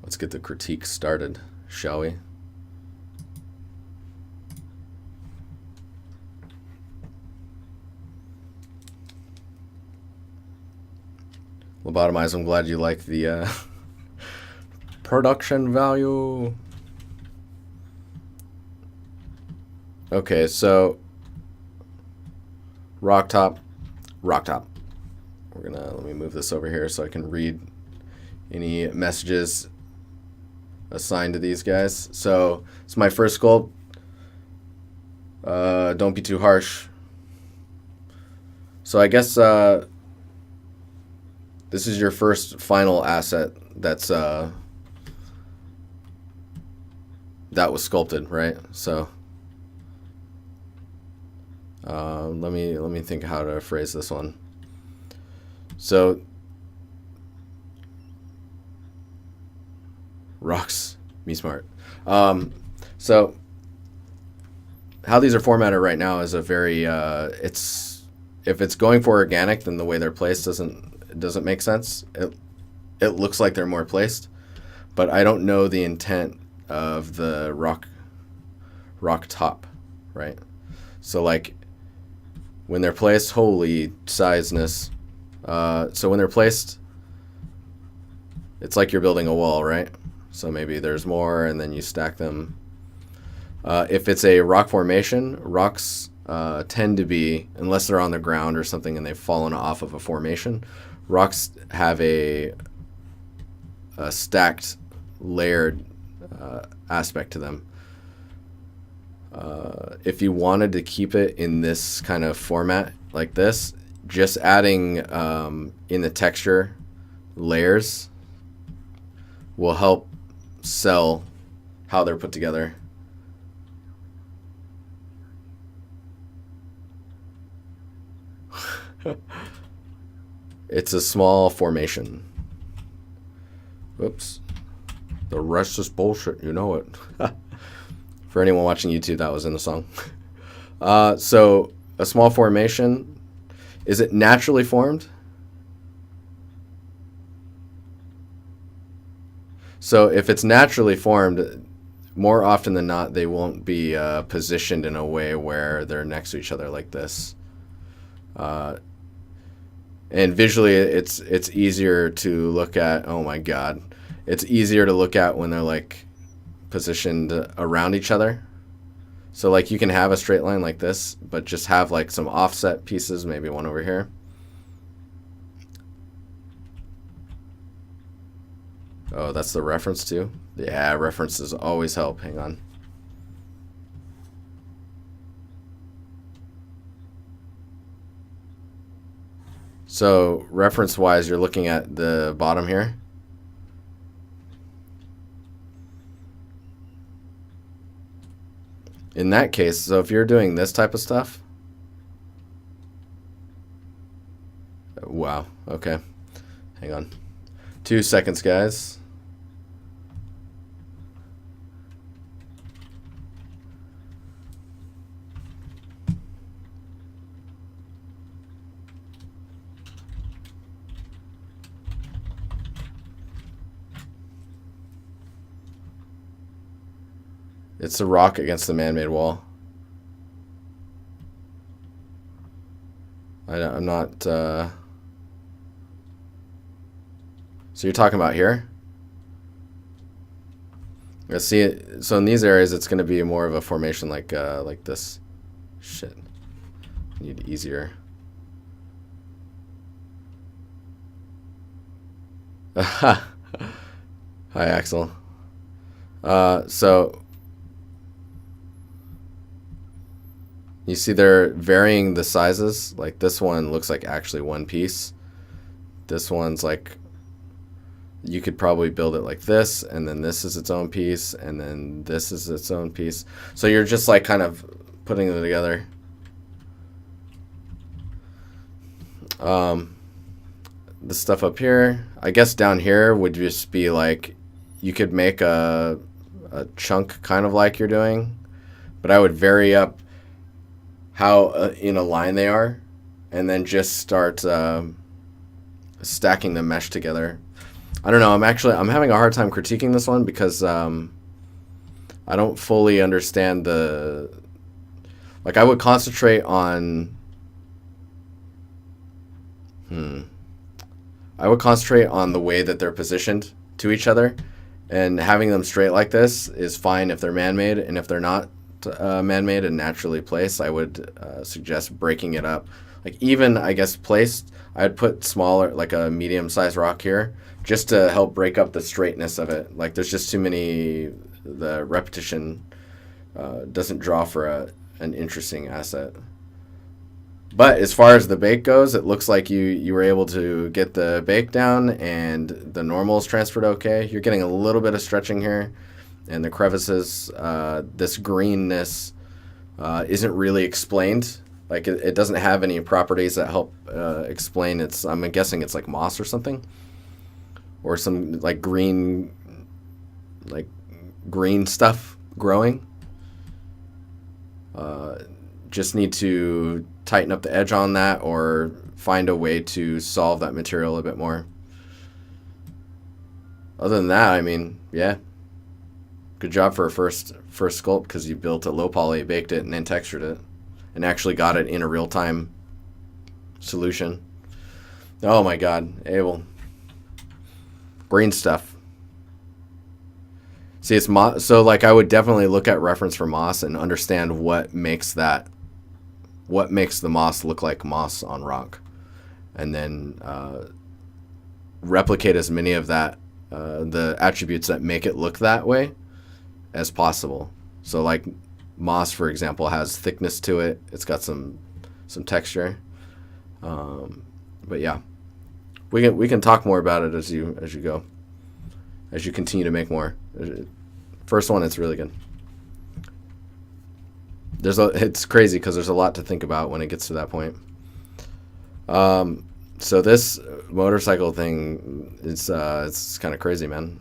Let's get the critique started, shall we? Lobotomize, I'm glad you like the production value. Okay, so rock top. We're gonna, let me move this over here so I can read any messages assigned to these guys. So it's my first sculpt. Don't be too harsh. So I guess this is your first final asset that's that was sculpted, right? So let me think how to phrase this one. So rocks, me smart. So how these are formatted right now is a very it's, if it's going for organic, then the way they're placed doesn't make sense. It looks like they're more placed, but I don't know the intent of the rock top, right? So like when they're placed, holy sizeness. So when they're placed, it's like you're building a wall, right? So maybe there's more and then you stack them. If it's a rock formation, rocks tend to be, unless they're on the ground or something and they've fallen off of a formation, rocks have a stacked, layered aspect to them. If you wanted to keep it in this kind of format like this, just adding in the texture layers will help sell how they're put together. It's a small formation. Whoops. The rest is bullshit, you know it. For anyone watching YouTube, that was in the song. So a small formation, is it naturally formed? So if it's naturally formed, more often than not, they won't be positioned in a way where they're next to each other like this. And visually, it's easier to look at. Oh my God, it's easier to look at when they're like positioned around each other. So like you can have a straight line like this, but just have like some offset pieces, maybe one over here. Oh, that's the reference too? Yeah, references always help. Hang on. So reference-wise, you're looking at the bottom here. In that case, so if you're doing this type of stuff, wow, okay. Hang on. 2 seconds, guys. It's a rock against the man-made wall. I'm not... So you're talking about here? Let's see it. So in these areas, it's going to be more of a formation like this. Shit. Need easier. Hi, Axel. So you see they're varying the sizes. Like this one looks like actually one piece. This one's like, you could probably build it like this, and then this is its own piece, and then this is its own piece. So you're just like kind of putting them together. The stuff up here, I guess down here would just be like, you could make a chunk kind of like you're doing, but I would vary up how in a line they are, and then just start stacking the mesh together. I don't know. I'm having a hard time critiquing this one because I don't fully understand the, like, I would concentrate on I would concentrate on the way that they're positioned to each other, and having them straight like this is fine if they're man-made, and if they're not man-made and naturally placed, I would suggest breaking it up. Like, even, I guess, placed, I'd put smaller, like a medium-sized rock here, just to help break up the straightness of it. Like, there's just too many, the repetition doesn't draw for an interesting asset. But as far as the bake goes, it looks like you were able to get the bake down, and the normals transferred okay. You're getting a little bit of stretching here, and the crevices, this greenness isn't really explained. Like, it doesn't have any properties that help explain its, I'm guessing it's like moss or something. Or some like green stuff growing. Just need to tighten up the edge on that, or find a way to solve that material a bit more. Other than that, I mean, yeah, good job for a first sculpt, because you built it low poly, baked it, and then textured it, and actually got it in a real-time solution. Oh my god, Abel. Brain stuff. See, it's moss, so like I would definitely look at reference for moss and understand what makes the moss look like moss on rock, and then replicate as many of that, the attributes that make it look that way as possible. So like moss, for example, has thickness to it. It's got some texture. But yeah, we can talk more about it as you go, as you continue to make more. First one, it's really good. It's crazy because there's a lot to think about when it gets to that point. So this motorcycle thing, it's kind of crazy, man.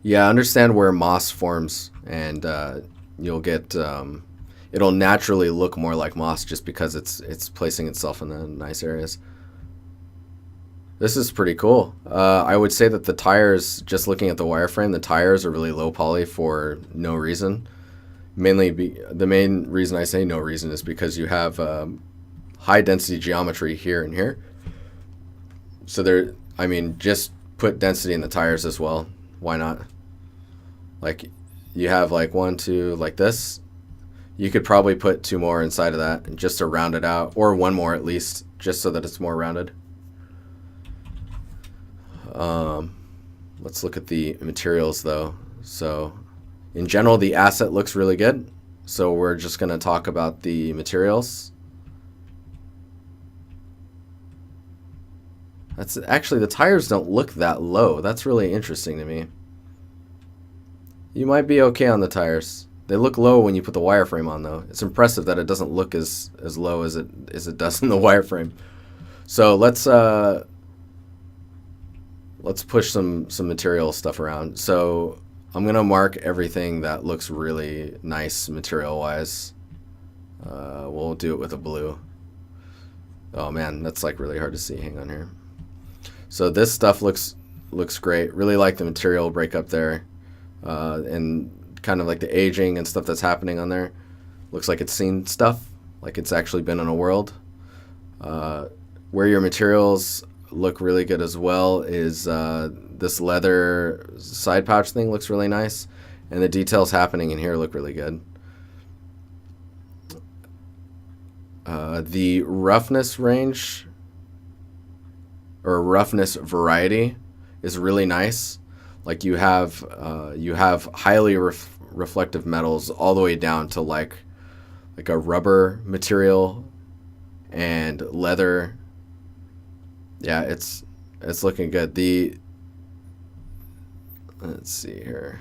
Yeah, understand where moss forms, and you'll get it'll naturally look more like moss just because it's placing itself in the nice areas. This is pretty cool. I would say that the tires, just looking at the wireframe, the tires are really low poly for no reason. The main reason I say no reason is because you have high density geometry here and here. So just put density in the tires as well. Why not? Like, you have like 1, 2, like this. You could probably put 2 more inside of that just to round it out, or 1 more at least, just so that it's more rounded. Let's look at the materials though. So in general, the asset looks really good. So we're just going to talk about the materials. That's actually, the tires don't look that low. That's really interesting to me. You might be okay on the tires. They look low when you put the wireframe on though. It's impressive that it doesn't look as low as it does in the wireframe. So let's push some material stuff around. So I'm going to mark everything that looks really nice material wise. We'll do it with a blue. Oh man, that's like really hard to see. Hang on here. So this stuff looks great. Really like the material breakup there. And kind of like the aging and stuff that's happening on there. Looks like it's seen stuff, like it's actually been in a world. Where your materials look really good as well is this leather side pouch thing looks really nice, and the details happening in here look really good. The roughness range, or roughness variety, is really nice. Like you have highly reflective metals all the way down to like a rubber material and leather. Yeah, it's looking good. Let's see here.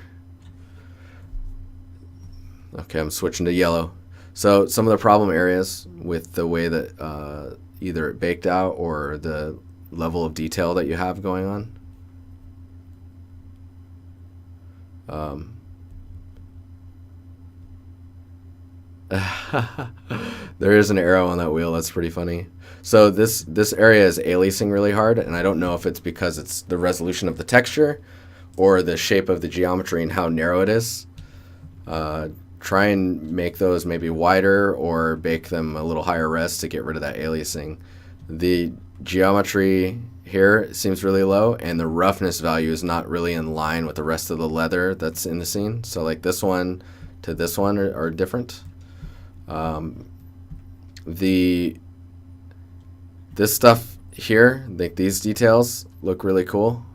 Okay, I'm switching to yellow. So some of the problem areas with the way that either it baked out or the level of detail that you have going on. Um, there is an arrow on that wheel. That's pretty funny. So this area is aliasing really hard, and I don't know if it's because it's the resolution of the texture or the shape of the geometry and how narrow it is. Try and make those maybe wider or bake them a little higher res to get rid of that aliasing. The geometry here seems really low, and the roughness value is not really in line with the rest of the leather that's in the scene. So like this one to this one are different. This stuff here, like these details look really cool.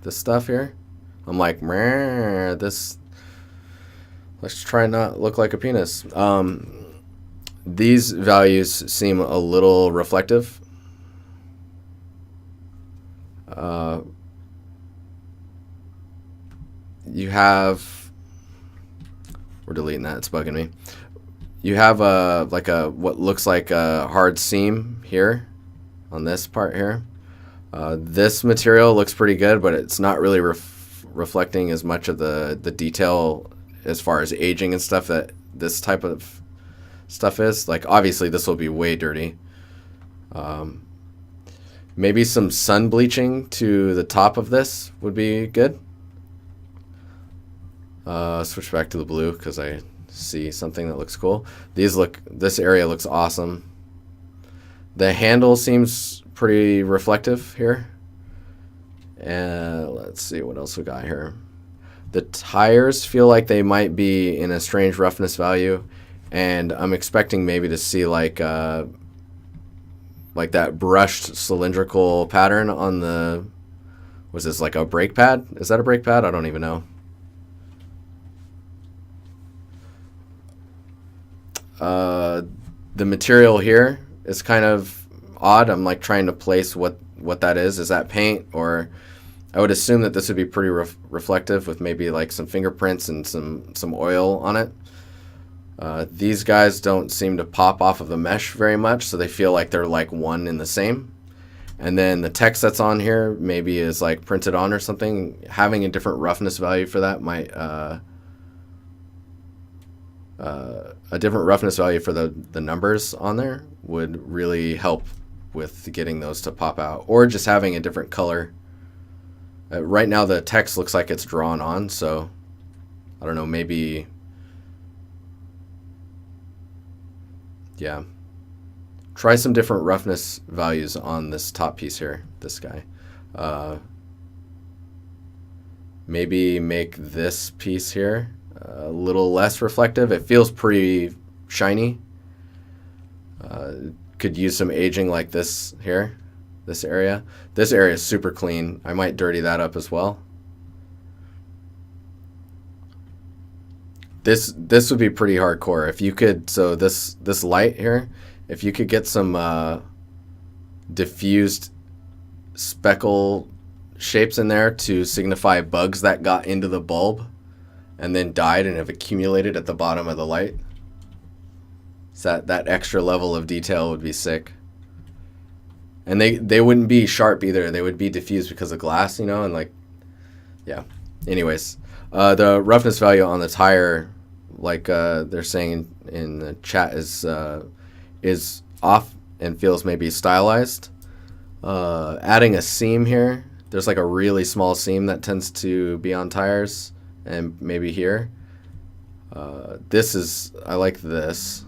This stuff here, I'm like, this. Let's try and not look like a penis. These values seem a little reflective. You have, we're deleting that, it's bugging me. You have what looks like a hard seam here on this part here. This material looks pretty good, but it's not really reflecting as much of the detail as far as aging and stuff that this type of stuff is. Like obviously this will be way dirty. Maybe some sun bleaching to the top of this would be good. Switch back to the blue because I see something that looks cool. This area looks awesome. The handle seems pretty reflective here. And let's see what else we got here. The tires feel like they might be in a strange roughness value, and I'm expecting maybe to see like that brushed cylindrical pattern on the, was this like a brake pad? Is that a brake pad? I don't even know. The material here is kind of odd. I'm like trying to place what that is. Is that paint? Or I would assume that this would be pretty reflective with maybe like some fingerprints and some oil on it. These guys don't seem to pop off of the mesh very much, so they feel like they're like one and the same. And then the text that's on here maybe is like printed on or something. Having a different roughness value for that might a different roughness value for the numbers on there would really help with getting those to pop out, or just having a different color. Right now the text looks like it's drawn on, so I don't know, maybe, yeah. Try some different roughness values on this top piece here, this guy. Maybe make this piece here a little less reflective. It feels pretty shiny. Could use some aging like this here, this area. This area is super clean. I might dirty that up as well. This would be pretty hardcore if you could. So this light here, if you could get some diffused speckle shapes in there to signify bugs that got into the bulb and then died and have accumulated at the bottom of the light. So that extra level of detail would be sick. And they wouldn't be sharp either. They would be diffused because of glass, you know, and like, yeah. Anyways, the roughness value on the tire, like they're saying in the chat, is off and feels maybe stylized. Adding a seam here. There's like a really small seam that tends to be on tires, and maybe here. I like this.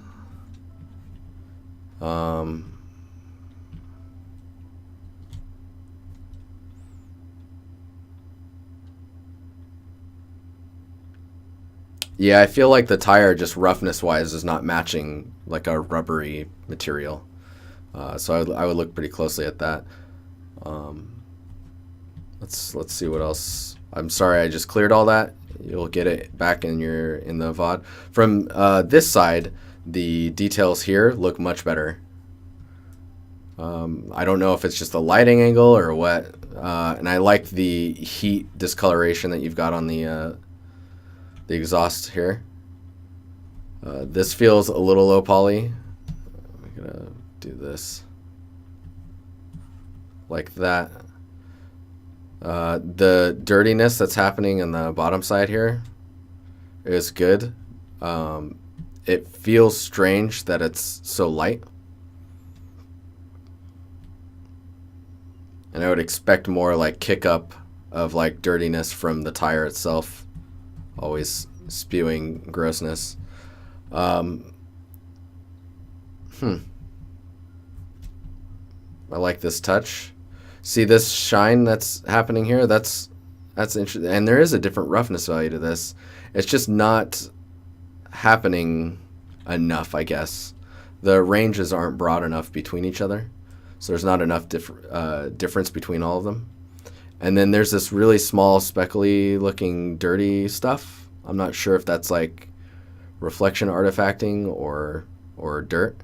Yeah, I feel like the tire, just roughness wise, is not matching like a rubbery material. So I would look pretty closely at that. Let's see what else. I'm sorry, I just cleared all that. You'll get it back in the VOD. From this side, the details here look much better. I don't know if it's just the lighting angle or what. And I like the heat discoloration that you've got on the exhaust here. This feels a little low poly. I'm gonna do this like that. The dirtiness that's happening in the bottom side here is good. It feels strange that it's so light. And I would expect more like kick up of like dirtiness from the tire itself. Always spewing grossness. I like this touch. See this shine that's happening here? That's interesting. And there is a different roughness value to this. It's just not happening enough, I guess. The ranges aren't broad enough between each other. So there's not enough difference between all of them. And then there's this really small speckly looking dirty stuff. I'm not sure if that's like reflection artifacting or dirt.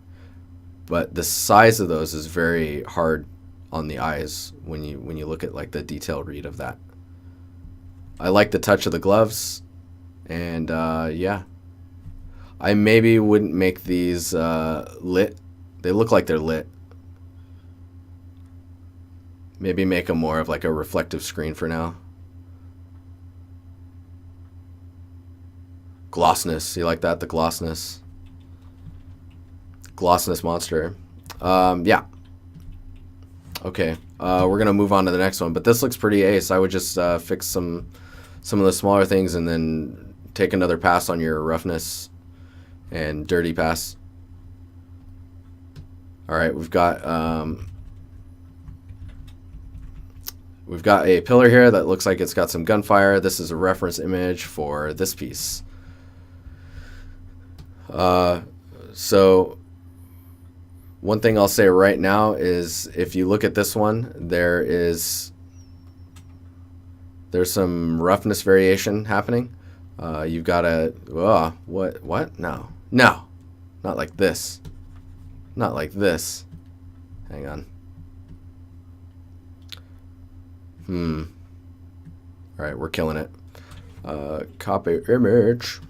But the size of those is very hard on the eyes when you look at like the detail read of that. I like the touch of the gloves, and yeah, I maybe wouldn't make these lit. They look like they're lit. Maybe make them more of like a reflective screen for now. Glossness, you like that? The glossness. Glossness monster. Yeah. Okay, we're gonna move on to the next one, but this looks pretty ace. I would just fix some of the smaller things and then take another pass on your roughness and dirty pass. All right, we've got a pillar here that looks like it's got some gunfire. This is a reference image for this piece. So one thing I'll say right now is if you look at this one, there's some roughness variation happening. You've got a, what? No, not like this. Not like this. Hang on. All right, we're killing it. Copy image.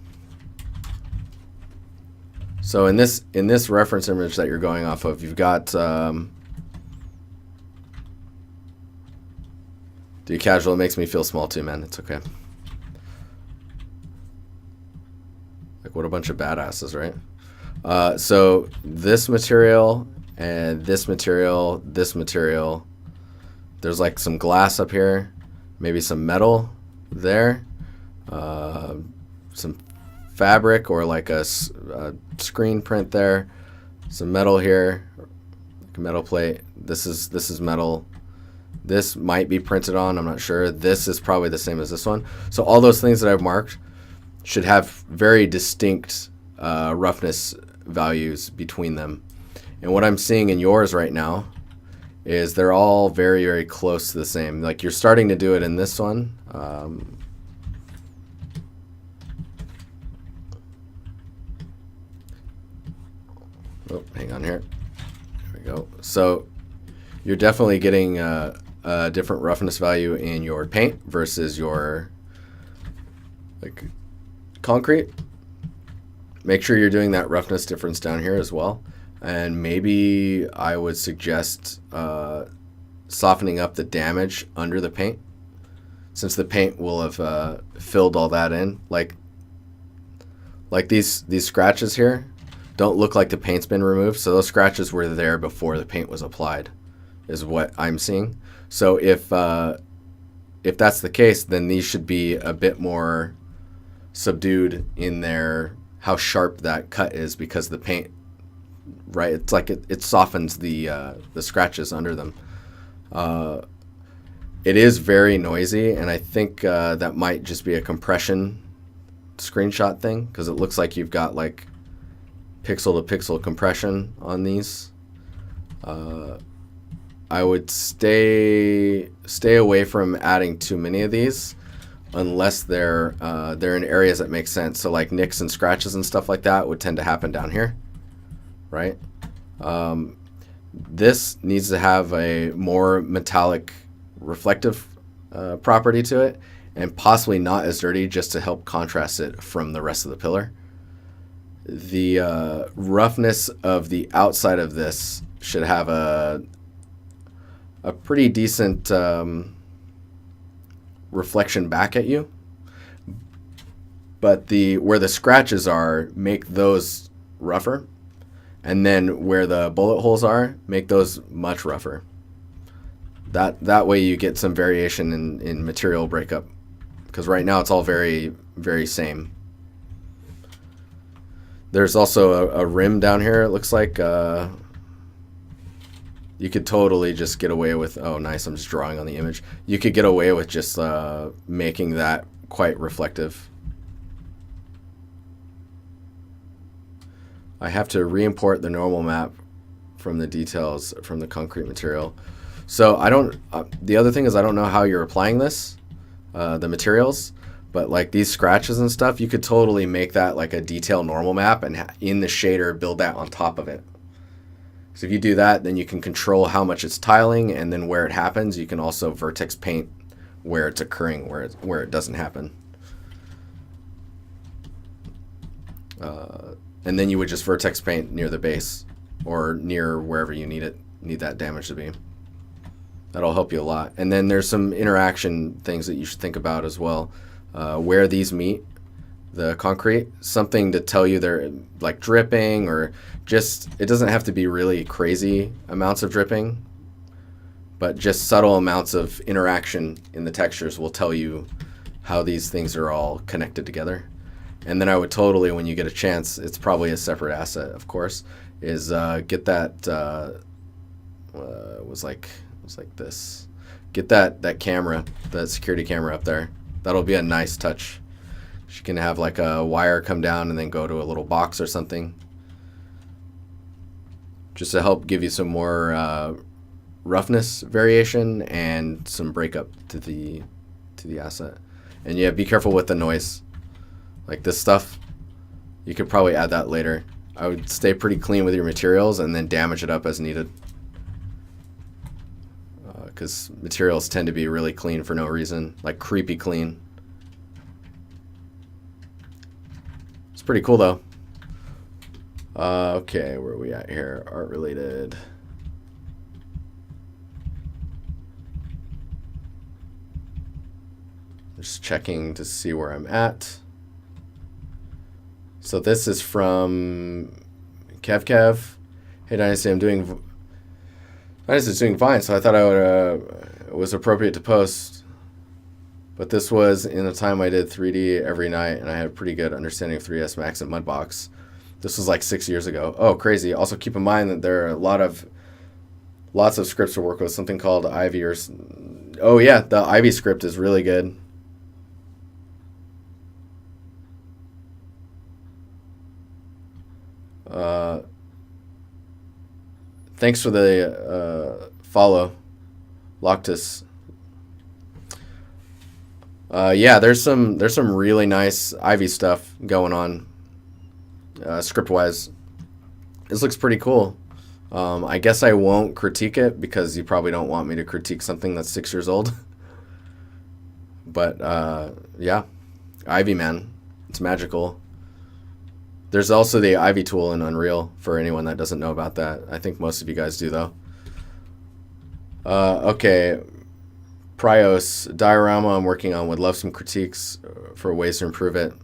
So in this reference image that you're going off of, you've got do casual. It makes me feel small too, man. It's okay. Like what a bunch of badasses, right? So this material and this material, there's like some glass up here, maybe some metal there, some fabric or like a screen print there, some metal here, like a metal plate. This is metal. This might be printed on, I'm not sure. This is probably the same as this one. So all those things that I've marked should have very distinct roughness values between them. And what I'm seeing in yours right now is they're all very, very close to the same. Like you're starting to do it in this one. Oh, hang on here. There we go. So you're definitely getting a different roughness value in your paint versus your like concrete. Make sure you're doing that roughness difference down here as well. And maybe I would suggest softening up the damage under the paint, since the paint will have filled all that in. Like these scratches here don't look like the paint's been removed, so those scratches were there before the paint was applied, is what I'm seeing. So if that's the case, then these should be a bit more subdued in their how sharp that cut is, because the paint, right? It's like it softens the scratches under them. It is very noisy, and I think that might just be a compression screenshot thing, because it looks like you've got like pixel to pixel compression on these. I would stay away from adding too many of these unless they're in areas that make sense. So like nicks and scratches and stuff like that would tend to happen down here, right? This needs to have a more metallic reflective property to it, and possibly not as dirty, just to help contrast it from the rest of the pillar. The roughness of the outside of this should have a pretty decent reflection back at you. But where the scratches are, make those rougher. And then where the bullet holes are, make those much rougher. That way you get some variation in material breakup. Because right now it's all very, very same. There's also a rim down here, it looks like. You could totally just get away with... Oh, nice, I'm just drawing on the image. You could get away with just making that quite reflective. I have to re-import the normal map from the details from the concrete material. So I don't... the other thing is I don't know how you're applying this, the materials, but like these scratches and stuff, you could totally make that like a detail normal map and in the shader build that on top of it. So if you do that, then you can control how much it's tiling, and then where it happens, you can also vertex paint where it's occurring, where it doesn't happen. And then you would just vertex paint near the base or near wherever you need that damage to be. That'll help you a lot. And then there's some interaction things that you should think about as well. Where these meet the concrete, something to tell you they're like dripping, or just, it doesn't have to be really crazy amounts of dripping, but just subtle amounts of interaction in the textures will tell you how these things are all connected together. And then I would totally, when you get a chance, it's probably a separate asset, of course, is get that, was like this. Get that camera, that security camera up there. That'll be a nice touch. You can have like a wire come down and then go to a little box or something. Just to help give you some more roughness variation and some breakup to the asset. And yeah, be careful with the noise. Like this stuff, you could probably add that later. I would stay pretty clean with your materials and then damage it up as needed. Because materials tend to be really clean for no reason, like creepy clean. It's pretty cool though. Okay, where are we at here? Art related. Just checking to see where I'm at. So this is from Kev. Hey DiNusty, DiNusty's doing fine, so I thought it was appropriate to post. But this was in the time I did 3D every night, and I had a pretty good understanding of 3ds Max and Mudbox. This was like 6 years ago. Oh, crazy. Also keep in mind that there are lots of scripts to work with, something called Ivy or... Oh yeah, the Ivy script is really good. Thanks for the follow, Loctus. Yeah, there's some really nice Ivy stuff going on, script-wise. This looks pretty cool. I guess I won't critique it because you probably don't want me to critique something that's 6 years old. But yeah, Ivy, man, it's magical. There's also the Ivy tool in Unreal for anyone that doesn't know about that. I think most of you guys do, though. Okay, Prios diorama I'm working on, would love some critiques for ways to improve it.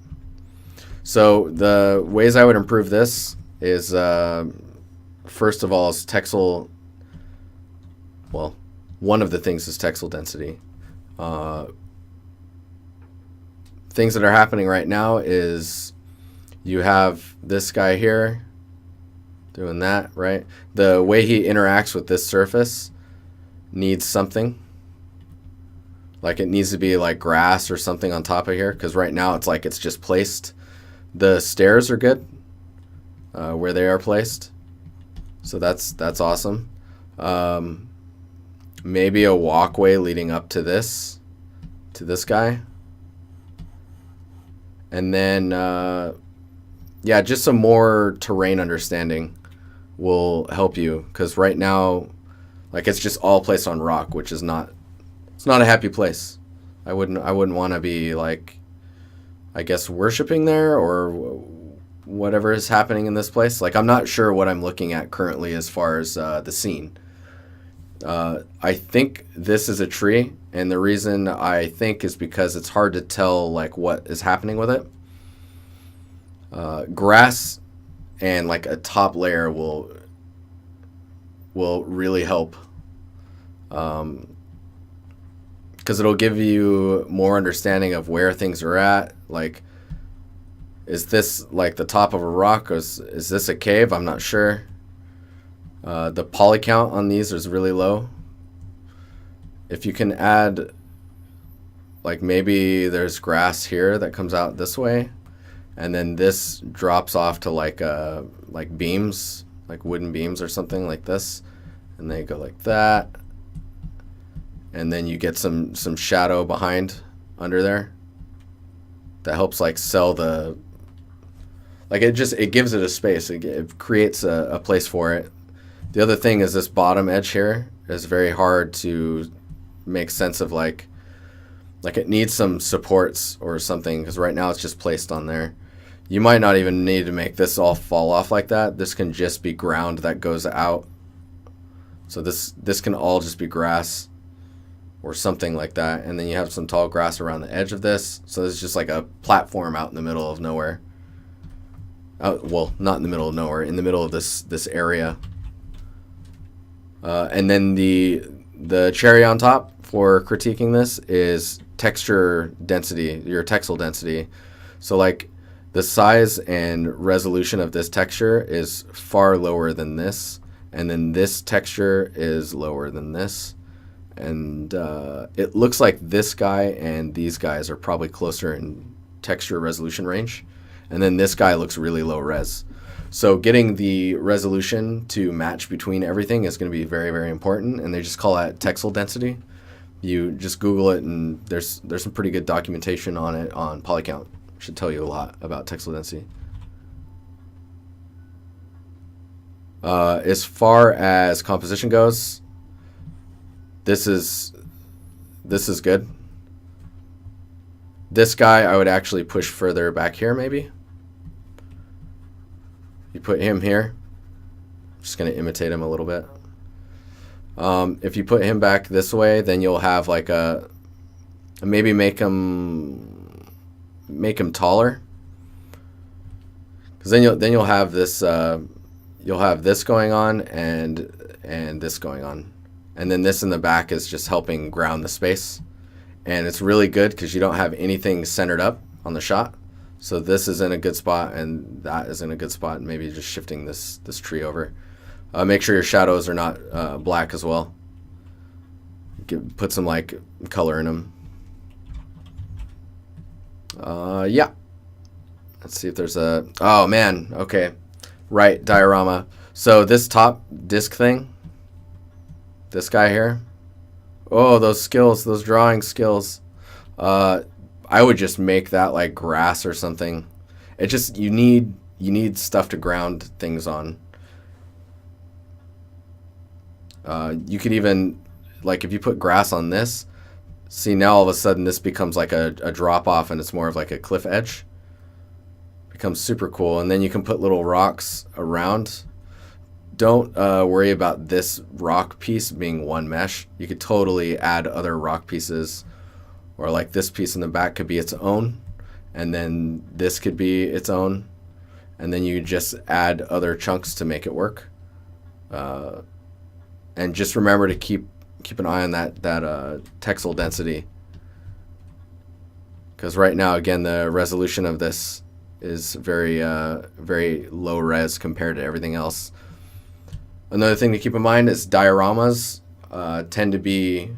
So the ways I would improve this is, first of all, is texel. Well, one of the things is texel density. Things that are happening right now is you have this guy here doing that, right? The way he interacts with this surface needs something. Like it needs to be like grass or something on top of here, because right now it's like it's just placed. The stairs are good where they are placed, so that's awesome. Maybe a walkway leading up to this guy, and then yeah, just some more terrain understanding will help you, because right now, like, it's just all placed on rock, which is not, it's not a happy place. I wouldn't want to be, like, I guess worshiping there or whatever is happening in this place. Like, I'm not sure what I'm looking at currently as far as the scene. I think this is a tree, and the reason I think is because it's hard to tell like what is happening with it. Grass and like a top layer will really help, because it'll give you more understanding of where things are at. Like, is this like the top of a rock, or is this a cave? I'm not sure. The poly count on these is really low. If you can add, like maybe there's grass here that comes out this way, and then this drops off to like beams, like wooden beams or something like this, and they go like that, and then you get some shadow behind under there that helps like sell the, like it gives it a space. It creates a place for it. The other thing is this bottom edge here is very hard to make sense of, like it needs some supports or something, because right now it's just placed on there. You might not even need to make this all fall off like that. This can just be ground that goes out. So this can all just be grass or something like that, and then you have some tall grass around the edge of this. So it's just like a platform out in the middle of nowhere. Well, not in the middle of nowhere, in the middle of this area. And then the cherry on top for critiquing this is texture density, your texel density. So like the size and resolution of this texture is far lower than this, and then this texture is lower than this, and it looks like this guy and these guys are probably closer in texture resolution range, and then this guy looks really low res. So getting the resolution to match between everything is going to be very, very important, and they just call that texel density. You just Google it, and there's some pretty good documentation on it on polycount. Should tell you a lot about texel density. As far as composition goes, this is good. This guy I would actually push further back here, maybe. You put him here. I'm just going to imitate him a little bit. If you put him back this way, then you'll have like maybe make him taller. Because then you'll have this going on and this going on, and then this in the back is just helping ground the space, and it's really good because you don't have anything centered up on the shot. So this is in a good spot, and that is in a good spot, and maybe just shifting this tree over. Make sure your shadows are not black as well. Put some like color in them. Yeah. Let's see if there's a... Oh, man. Okay. Right, diorama. So this top disc thing, this guy here. Oh, those skills, those drawing skills. I would just make that like grass or something. It just, you need stuff to ground things on. You could even, like if you put grass on this, see now all of a sudden this becomes like a drop off, and it's more of like a cliff edge. Becomes super cool. And then you can put little rocks around. Don't worry about this rock piece being one mesh. You could totally add other rock pieces, or like this piece in the back could be its own, and then this could be its own, and then you just add other chunks to make it work. And just remember to keep an eye on that texel density, because right now again the resolution of this is very very low res compared to everything else. Another thing to keep in mind is dioramas tend to be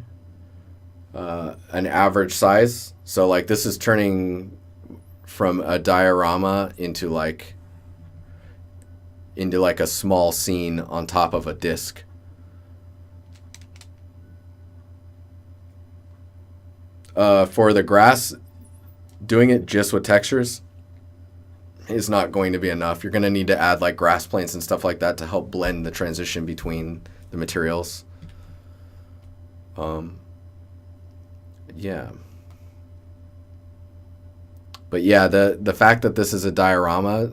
an average size. So like this is turning from a diorama into like a small scene on top of a disc. For the grass, doing it just with textures is not going to be enough. You're going to need to add like grass planes and stuff like that to help blend the transition between the materials. Yeah. But yeah, the fact that this is a diorama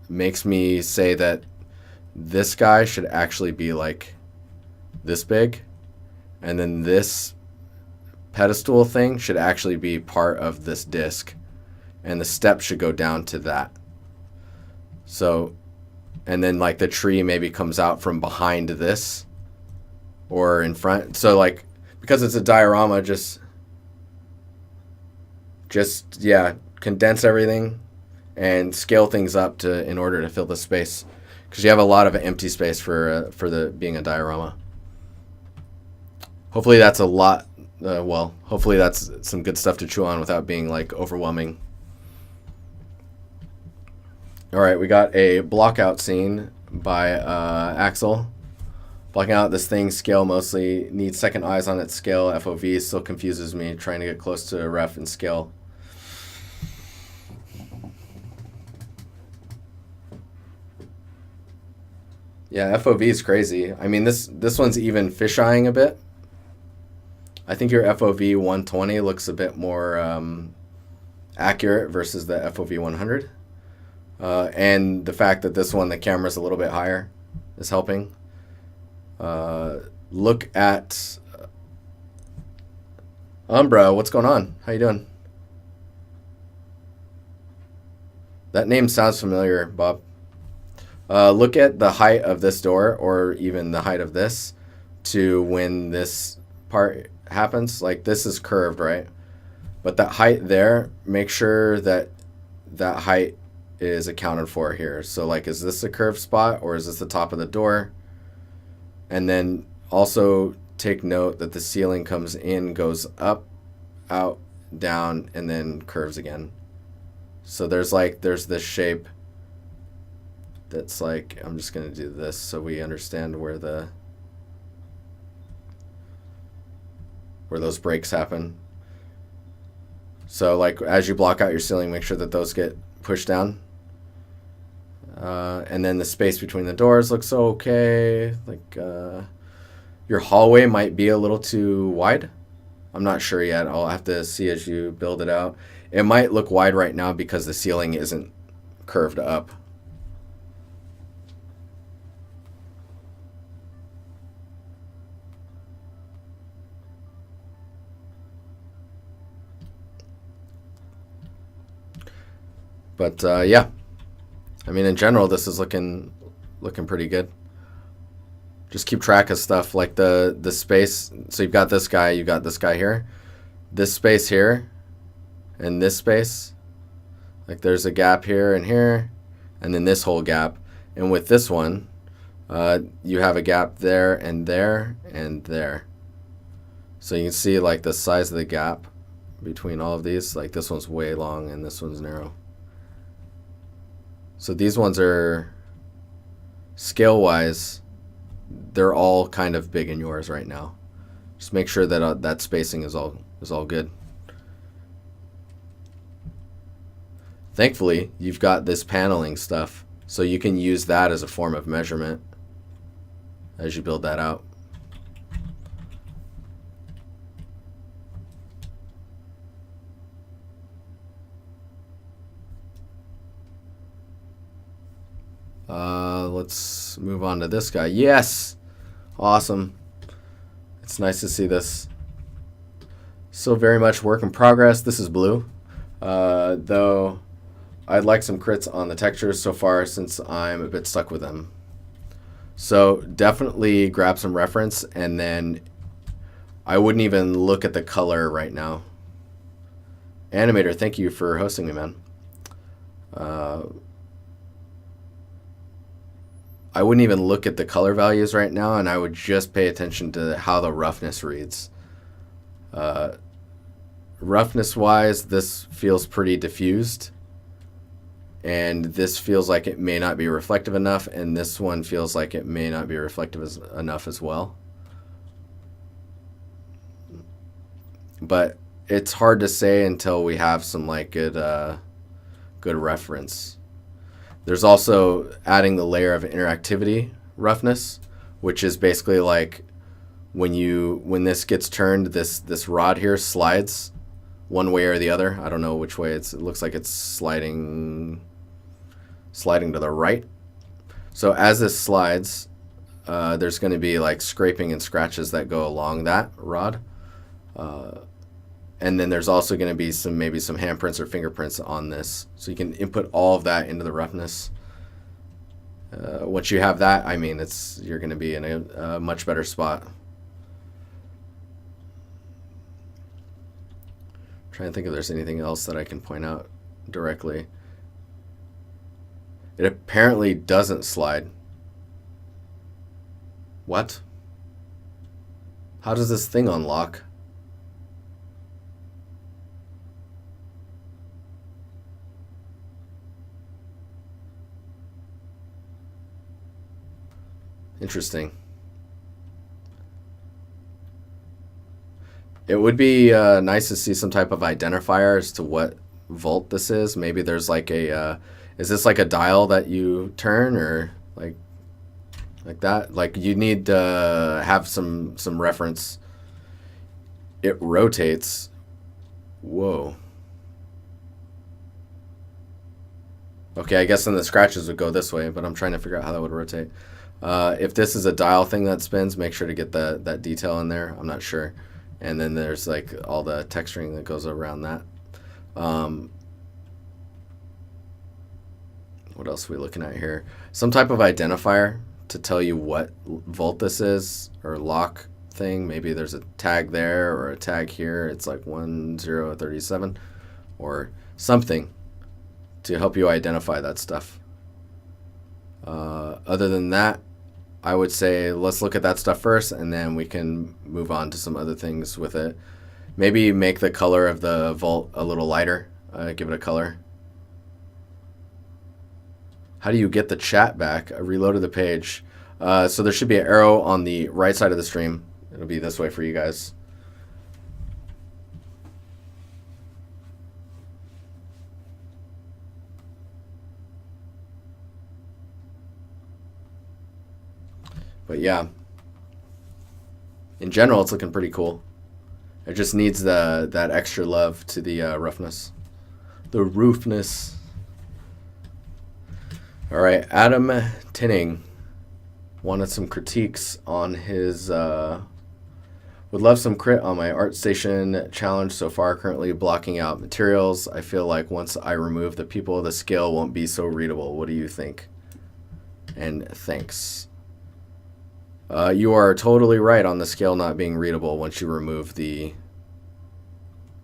makes me say that this guy should actually be like this big, and then this pedestal thing should actually be part of this disc, and the step should go down to that. So, and then like the tree maybe comes out from behind this or in front. So like, because it's a diorama, just yeah, condense everything and scale things up in order to fill the space, because you have a lot of empty space for the being a diorama. Hopefully that's a lot. Well, hopefully that's some good stuff to chew on without being like overwhelming. All right, we got a blockout scene by Axel. Blocking out this thing, scale mostly, needs second eyes on its scale. FOV still confuses me, trying to get close to a ref and scale. Yeah, FOV is crazy. I mean, this one's even fisheyeing a bit. I think your FOV 120 looks a bit more accurate versus the FOV 100. And the fact that this one, the camera's a little bit higher, is helping. Look at Umbra. What's going on? How you doing? That name sounds familiar, Bob. Look at the height of this door, or even the height of this, to when this part happens. Like, this is curved, right? But that height there, make sure that that height is accounted for here. So like, is this a curved spot, or is this the top of the door? And then also take note that the ceiling comes in, goes up, out, down, and then curves again. So there's this shape that's like, I'm just gonna do this so we understand where those breaks happen. So like, as you block out your ceiling, make sure that those get pushed down. And then the space between the doors looks okay. Like, your hallway might be a little too wide. I'm not sure yet. I'll have to see as you build it out. It might look wide right now because the ceiling isn't curved up. But yeah, I mean, in general, this is looking pretty good. Just keep track of stuff like the space. So you've got this guy here, this space here, and this space. Like, there's a gap here, and then this whole gap. And with this one, you have a gap there and there and there. So you can see like the size of the gap between all of these. Like, this one's way long and this one's narrow. So these ones are, scale-wise, they're all kind of big in yours right now. Just make sure that that spacing is all good. Thankfully, you've got this paneling stuff, so you can use that as a form of measurement as you build that out. Let's move on to this guy. Yes! Awesome. It's nice to see this. Still very much work in progress. This is blue. Though I'd like some crits on the textures so far, since I'm a bit stuck with them. So definitely grab some reference, and then I wouldn't even look at the color right now. Animator, thank you for hosting me, man. I wouldn't even look at the color values right now, and I would just pay attention to how the roughness reads. Roughness-wise, this feels pretty diffused, and this feels like it may not be reflective enough, and this one feels like it may not be reflective enough as well. But it's hard to say until we have some like good reference. There's also adding the layer of interactivity roughness, which is basically like when this gets turned, this rod here slides one way or the other. I don't know which way it looks like it's sliding to the right. So as this slides, there's going to be like scraping and scratches that go along that rod. And then there's also going to be maybe some handprints or fingerprints on this. So you can input all of that into the roughness. Once you have that, I mean, you're going to be in a much better spot. Trying to think if there's anything else that I can point out directly. It apparently doesn't slide. What? How does this thing unlock? Interesting. It would be nice to see some type of identifier as to what volt this is. Maybe there's like is this like a dial that you turn, or like that? Like you need to have some reference. It rotates. Whoa. Okay, I guess then the scratches would go this way, but I'm trying to figure out how that would rotate. If this is a dial thing that spins, make sure to get that detail in there. I'm not sure. And then there's like all the texturing that goes around that. What else are we looking at here? Some type of identifier to tell you what volt this is, or lock thing. Maybe there's a tag there or a tag here. It's like 1037 or something to help you identify that stuff. Other than that, I would say let's look at that stuff first, and then we can move on to some other things with it. Maybe make the color of the volt a little lighter. Give it a color. How do you get the chat back? I reloaded the page. So there should be an arrow on the right side of the stream. It'll be this way for you guys. But yeah, in general, it's looking pretty cool. It just needs that extra love to the roughness. The roofness. All right, Adam Tinning wanted some critiques on his... would love some crit on my Artstation challenge so far, currently blocking out materials. I feel like once I remove the people, the scale won't be so readable. What do you think? And thanks. You are totally right on the scale not being readable once you remove the...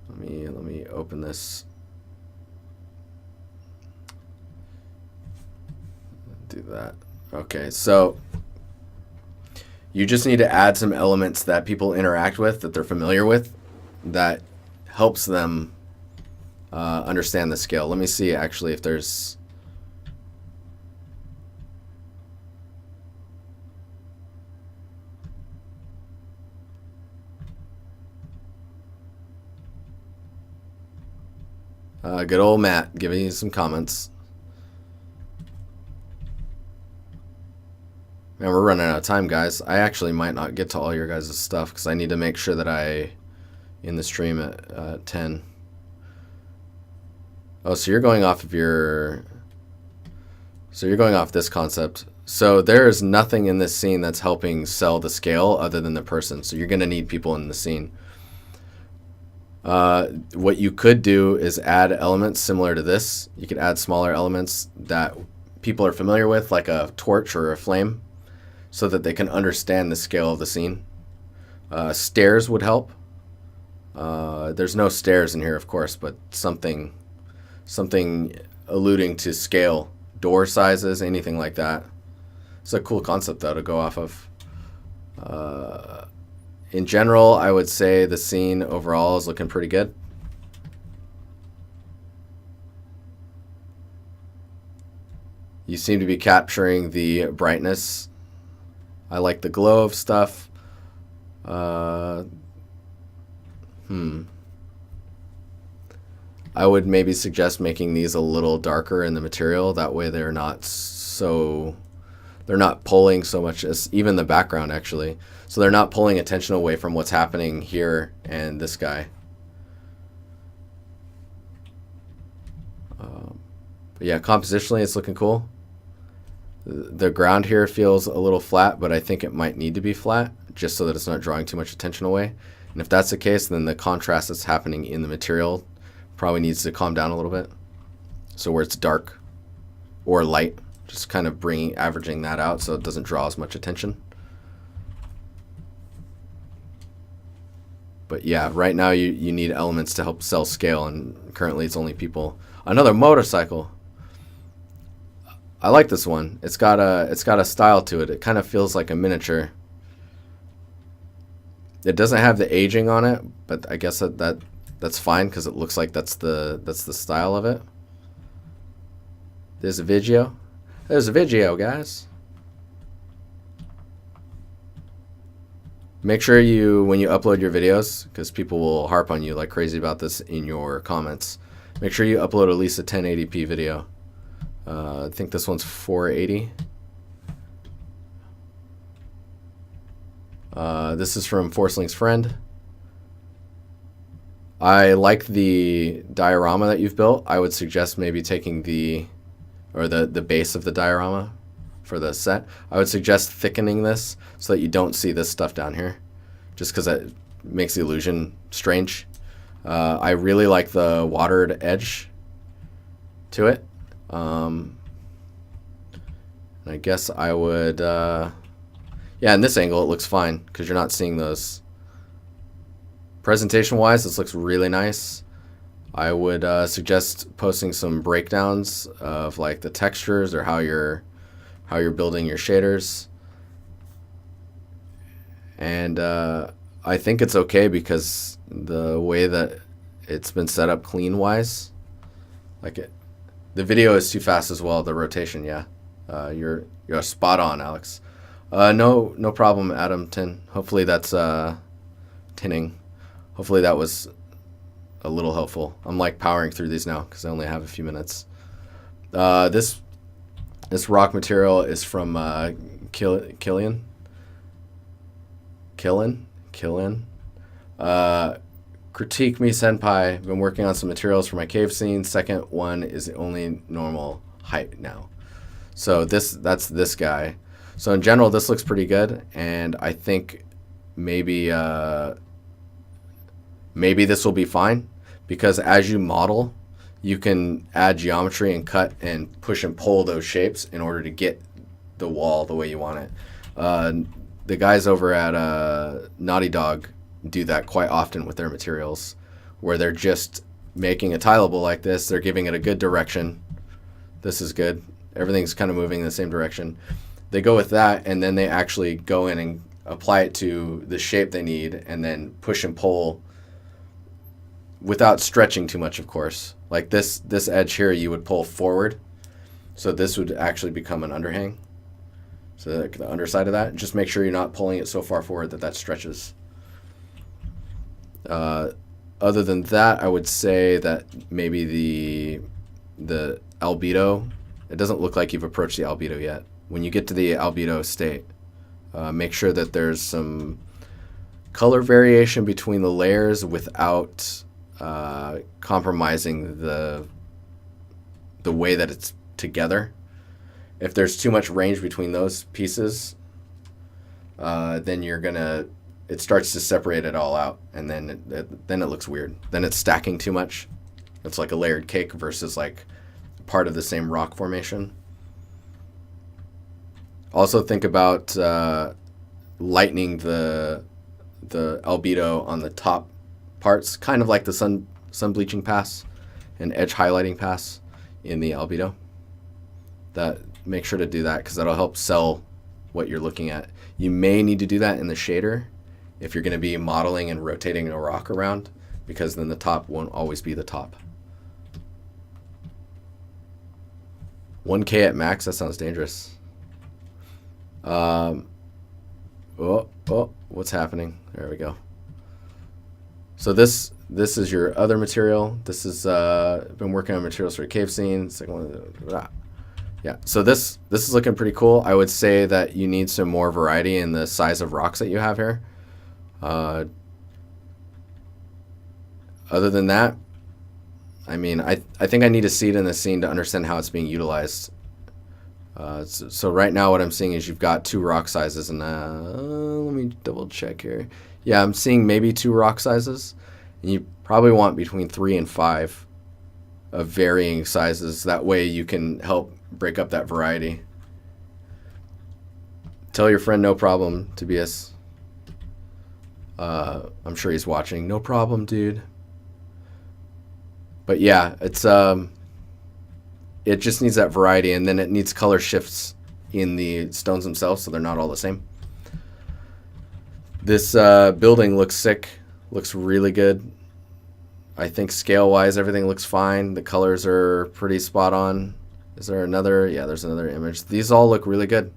Let me open this. Do that. Okay, so you just need to add some elements that people interact with, that they're familiar with, that helps them understand the scale. Let me see actually if there's... good old Matt giving you some comments. Man, we're running out of time, guys. I actually might not get to all your guys' stuff because I need to make sure that I in the stream at 10. Oh, so you're going off of your... So you're going off this concept. So there is nothing in this scene that's helping sell the scale other than the person. So you're going to need people in the scene. What you could do is add elements similar to this. You could add smaller elements that people are familiar with, like a torch or a flame, so that they can understand the scale of the scene. Stairs would help. There's no stairs in here, of course, but something alluding to scale, door sizes, anything like that. It's a cool concept, though, to go off of. In general, I would say the scene overall is looking pretty good. You seem to be capturing the brightness. I like the glow of stuff. I would maybe suggest making these a little darker in the material. That way they're not pulling so much as even the background, actually. So they're not pulling attention away from what's happening here and this guy. But yeah, compositionally it's looking cool. The ground here feels a little flat, but I think it might need to be flat just so that it's not drawing too much attention away. And if that's the case, then the contrast that's happening in the material probably needs to calm down a little bit. So where it's dark or light, just kind of averaging that out so it doesn't draw as much attention. But yeah, right now you need elements to help sell scale, and currently it's only people. Another motorcycle. I like this one. It's got a style to it. It kind of feels like a miniature. It doesn't have the aging on it, but I guess that's fine because it looks like that's the style of it. There's a video. There's a video, guys. Make sure when you upload your videos, because people will harp on you like crazy about this in your comments, make sure you upload at least a 1080p video. I think this one's 480. This is from Forceling's friend. I like the diorama that you've built. I would suggest maybe taking the base of the diorama for the set. I would suggest thickening this so that you don't see this stuff down here, just because it makes the illusion strange. I really like the watered edge to it. And I guess I would, yeah, in this angle it looks fine because you're not seeing those. Presentation wise, this looks really nice. I would suggest posting some breakdowns of like the textures or how you're building your shaders. And I think it's okay because the way that it's been set up clean wise, like the video is too fast as well. The rotation, yeah. You're spot on, Alex. No problem, Adam Tin. Hopefully that's tinning. Hopefully that was a little helpful. I'm like powering through these now because I only have a few minutes. This rock material is from Killian. Critique me, senpai. Been working on some materials for my cave scene. Second one is the only normal height now. So that's this guy. So in general, this looks pretty good, and I think maybe this will be fine because as you model, you can add geometry and cut and push and pull those shapes in order to get the wall the way you want it. The guys over at Naughty Dog do that quite often with their materials, where they're just making a tileable like this. They're giving it a good direction. This is good. Everything's kind of moving in the same direction. They go with that, and then they actually go in and apply it to the shape they need, and then push and pull without stretching too much, of course. Like this edge here, you would pull forward, so this would actually become an underhang. So the underside of that, just make sure you're not pulling it so far forward that stretches. Other than that, I would say that maybe the albedo, it doesn't look like you've approached the albedo yet. When you get to the albedo state, make sure that there's some color variation between the layers without compromising the way that it's together. If there's too much range between those pieces, then it starts to separate it all out, and then it looks weird. Then it's stacking too much. It's like a layered cake versus like part of the same rock formation. Also think about lightening the albedo on the top parts, kind of like the sun bleaching pass and edge highlighting pass in the albedo. Make sure to do that because that'll help sell what you're looking at. You may need to do that in the shader if you're going to be modeling and rotating a rock around, because then the top won't always be the top. 1K at max, that sounds dangerous. What's happening? There we go. So this is your other material. This is been working on materials for a cave scene. Second one, yeah. So this is looking pretty cool. I would say that you need some more variety in the size of rocks that you have here. Other than that, I mean, I think I need to see it in the scene to understand how it's being utilized. So right now what I'm seeing is you've got 2 rock sizes, and let me double check here. Yeah, I'm seeing maybe 2 rock sizes, and you probably want between 3 and 5 of varying sizes. That way you can help break up that variety. Tell your friend no problem, Tobias. I'm sure he's watching. No problem, dude. But yeah, it just needs that variety, and then it needs color shifts in the stones themselves so they're not all the same. This building looks sick, looks really good. I think scale-wise everything looks fine. The colors are pretty spot on. Is there another? Yeah, there's another image. These all look really good.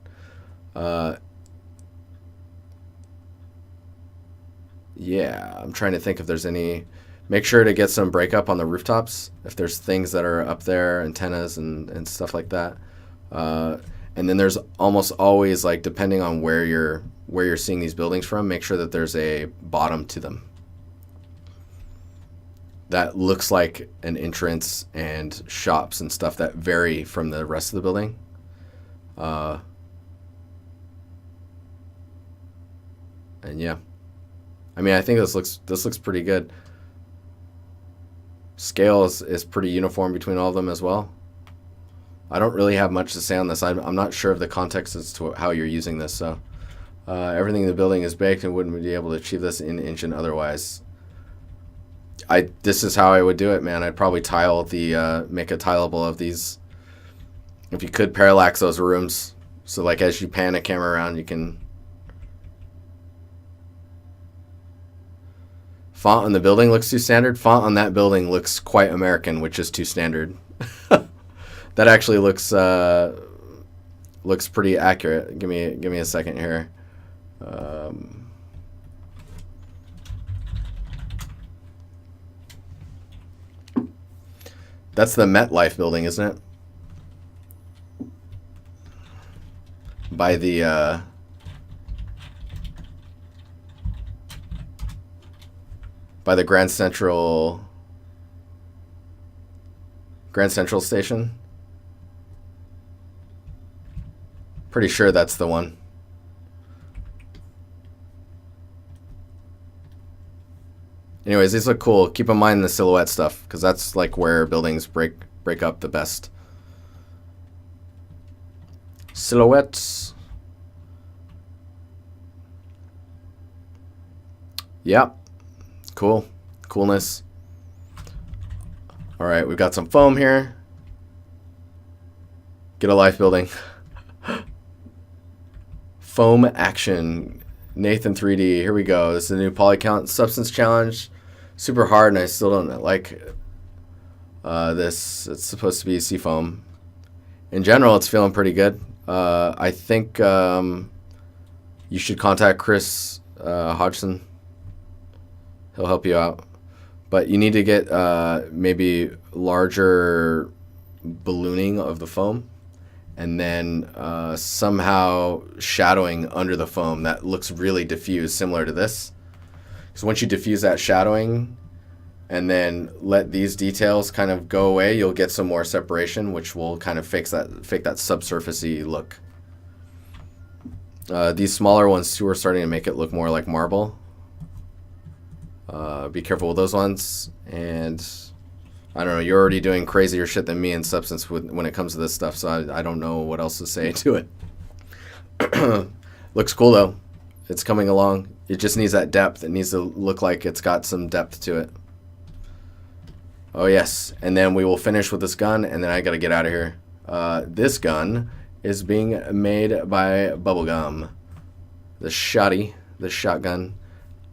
Yeah, I'm trying to think if there's any. Make sure to get some breakup on the rooftops if there's things that are up there, antennas and stuff like that. And then there's almost always, like, depending on where you're seeing these buildings from, make sure that there's a bottom to them that looks like an entrance, and shops and stuff that vary from the rest of the building. And yeah, I mean, I think this looks pretty good. Scale is pretty uniform between all of them as well. I don't really have much to say on this. I'm not sure of the context as to how you're using this. So everything in the building is baked and wouldn't be able to achieve this in engine otherwise. This is how I would do it, man. I'd probably tile make a tileable of these. If you could parallax those rooms, so like as you pan a camera around, you can. Font on the building looks too standard. Font on that building looks quite American, which is too standard. That actually looks pretty accurate. Give me a second here. That's the MetLife building, isn't it? By the Grand Central station. Pretty sure that's the one. Anyways, these look cool. Keep in mind the silhouette stuff, because that's like where buildings break up the best. Silhouettes. Yep. Cool. Coolness. All right, we've got some foam here. Get a life building. Foam action. Nathan 3D. Here we go. This is a new polycount substance challenge. Super hard, and I still don't like this. It's supposed to be seafoam. In general, it's feeling pretty good. I think you should contact Chris Hodgson. He'll help you out. But you need to get maybe larger ballooning of the foam, and then somehow shadowing under the foam that looks really diffused, similar to this. So once you diffuse that shadowing and then let these details kind of go away, you'll get some more separation, which will kind of fake that subsurfacey look. These smaller ones too are starting to make it look more like marble. Be careful with those ones. And I don't know, you're already doing crazier shit than me in Substance when it comes to this stuff, so I don't know what else to say to it. Looks cool though. It's coming along. It just needs that depth. It needs to look like it's got some depth to it. Oh yes, and then we will finish with this gun, and then I gotta get out of here. This gun is being made by Bubblegum. The shotgun,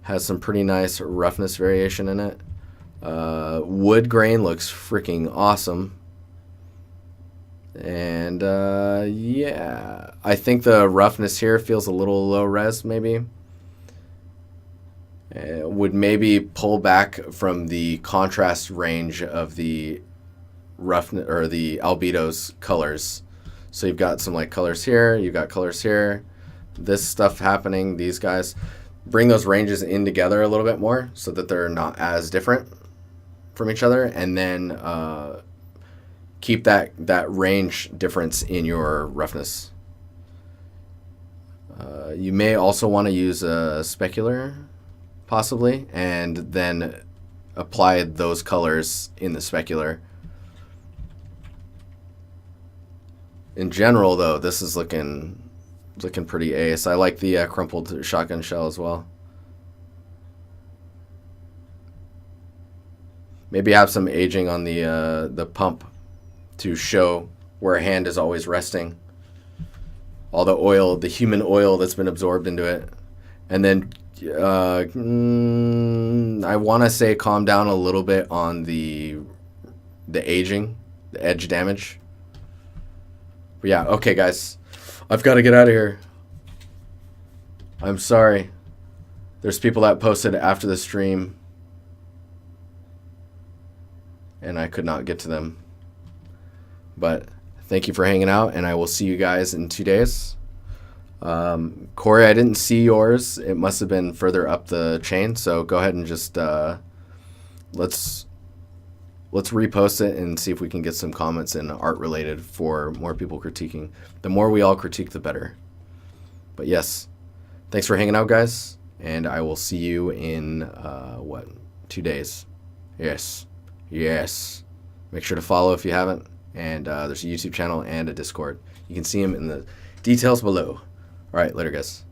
has some pretty nice roughness variation in it. Wood grain looks freaking awesome. And yeah, I think the roughness here feels a little low res maybe. Would maybe pull back from the contrast range of the roughness or the albedo's colors. So you've got some like colors here, you've got colors here. This stuff happening, these guys. Bring those ranges in together a little bit more so that they're not as different from each other, and then keep that range difference in your roughness. You may also want to use a specular, possibly, and then apply those colors in the specular. In general, though, this is looking pretty ace. I like the crumpled shotgun shell as well. Maybe have some aging on the pump to show where a hand is always resting. All the oil, the human oil that's been absorbed into it. And then I want to say calm down a little bit on the aging, the edge damage. But yeah, okay guys. I've got to get out of here. I'm sorry. There's people that posted after the stream and I could not get to them. But thank you for hanging out, and I will see you guys in 2 days. Corey, I didn't see yours. It must have been further up the chain, so go ahead and just let's repost it and see if we can get some comments in art related for more people critiquing. The more we all critique, the better. But yes, thanks for hanging out, guys, and I will see you in 2 days. Yes. Make sure to follow if you haven't. And there's a YouTube channel and a Discord. You can see them in the details below. All right, later, guys.